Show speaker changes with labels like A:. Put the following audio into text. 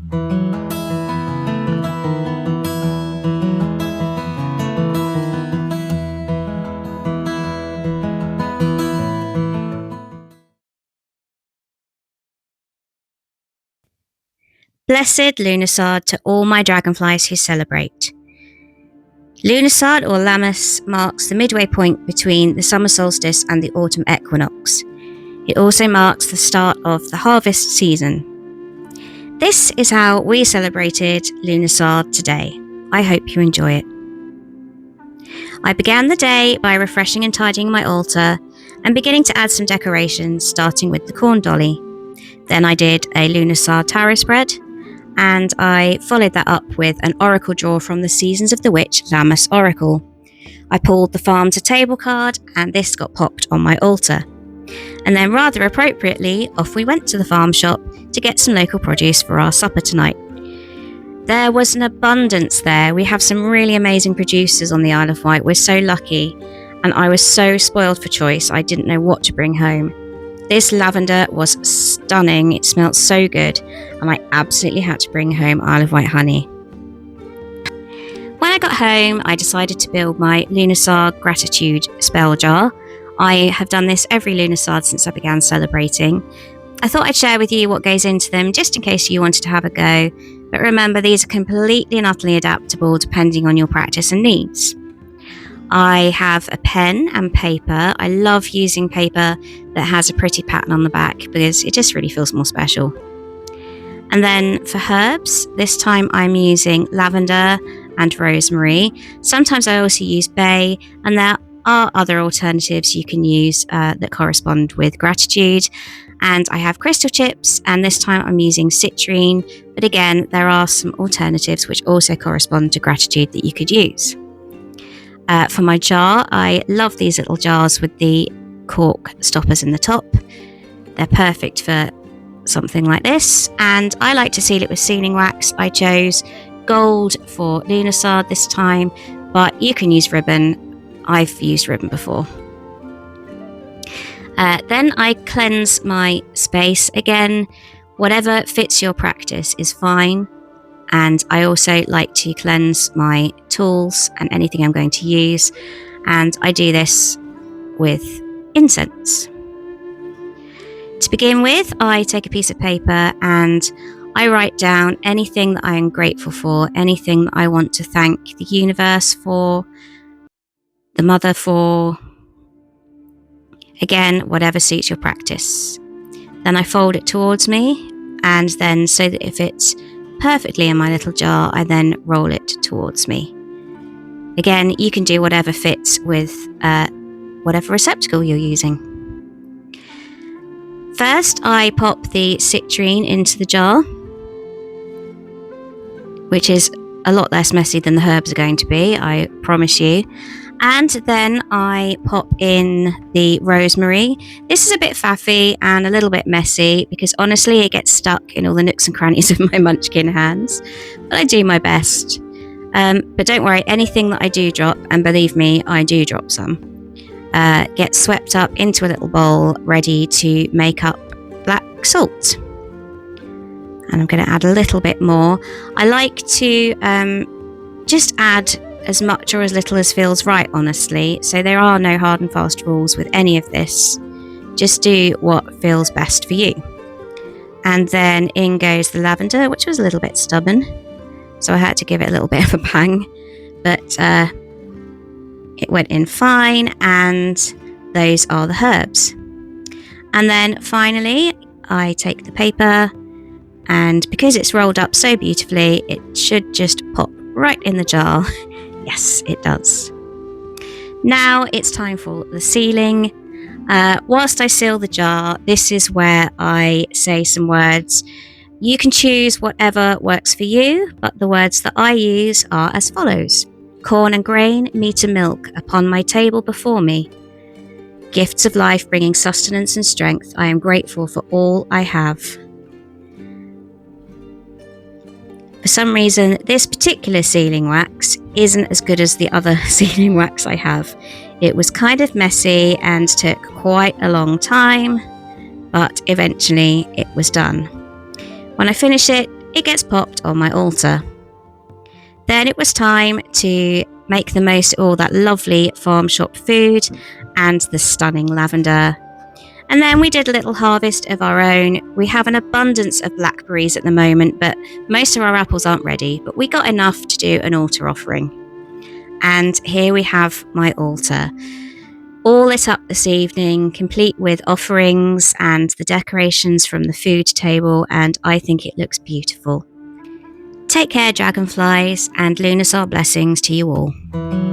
A: Blessed Lughnasadh to all my dragonflies who celebrate. Lughnasadh or Lammas marks the midway point between the summer solstice and the autumn equinox. It also marks the start of the harvest season. This is how we celebrated Lughnasadh today. I hope you enjoy it. I began the day by refreshing and tidying my altar and beginning to add some decorations, starting with the corn dolly. Then I did a Lughnasadh tarot spread, and I followed that up with an oracle draw from the Seasons of the Witch Lammas Oracle. I pulled the farm to table card, and this got popped on my altar. And then rather appropriately, off we went to the farm shop to get some local produce for our supper tonight. There was an abundance there. We have some really amazing producers on the Isle of Wight. We're so lucky, and I was so spoiled for choice. I didn't know what to bring home. This lavender was stunning. It smelled so good, and I absolutely had to bring home Isle of Wight honey. When I got home, I decided to build my Lughnasadh gratitude spell jar. I have done this every Lughnasadh since I began celebrating. I thought I'd share with you what goes into them, just in case you wanted to have a go. But remember, these are completely and utterly adaptable depending on your practice and needs. I have a pen and paper. I love using paper that has a pretty pattern on the back because it just really feels more special. And then for herbs, this time I'm using lavender and rosemary. Sometimes I also use bay, and there are other alternatives you can use that correspond with gratitude. And I have crystal chips, and this time I'm using citrine. But again, there are some alternatives which also correspond to gratitude that you could use. For my jar, I love these little jars with the cork stoppers in the top. They're perfect for something like this, and I like to seal it with sealing wax. I chose gold for Lughnasadh this time, but you can use ribbon. I've used ribbon before. Then I cleanse my space. Again, whatever fits your practice is fine. And I also like to cleanse my tools and anything I'm going to use. And I do this with incense. To begin with, I take a piece of paper and I write down anything that I am grateful for, anything that I want to thank the universe for, the mother for. Again, whatever suits your practice. Then I fold it towards me, and then so that it fits perfectly in my little jar, I then roll it towards me. Again, you can do whatever fits with whatever receptacle you're using. First, I pop the citrine into the jar, which is a lot less messy than the herbs are going to be, I promise you. And then I pop in the rosemary. This is a bit faffy and a little bit messy because honestly it gets stuck in all the nooks and crannies of my munchkin hands. But I do my best. But don't worry, anything that I do drop, and believe me, I do drop some, gets swept up into a little bowl ready to make up black salt. And I'm going to add a little bit more. I like to just add as much or as little as feels right, honestly. So there are no hard and fast rules with any of this. Just do what feels best for you. And then in goes the lavender, which was a little bit stubborn. So I had to give it a little bit of a bang. But it went in fine, and those are the herbs. And then finally, I take the paper, and because it's rolled up so beautifully, it should just pop right in the jar. Yes, it does. Now it's time for the sealing. Whilst I seal the jar, this is where I say some words. You can choose whatever works for you, but the words that I use are as follows. Corn and grain, meat and milk, upon my table before me. Gifts of life bringing sustenance and strength, I am grateful for all I have. For some reason, this particular sealing wax isn't as good as the other sealing wax I have. It was kind of messy and took quite a long time, but eventually it was done. When I finish it, it gets popped on my altar. Then it was time to make the most of all that lovely farm shop food and the stunning lavender. And then we did a little harvest of our own. We have an abundance of blackberries at the moment, but most of our apples aren't ready. But we got enough to do an altar offering. And here we have my altar, all lit up this evening, complete with offerings and the decorations from the food table, and I think it looks beautiful. Take care, dragonflies, and Lughnasadh blessings to you all.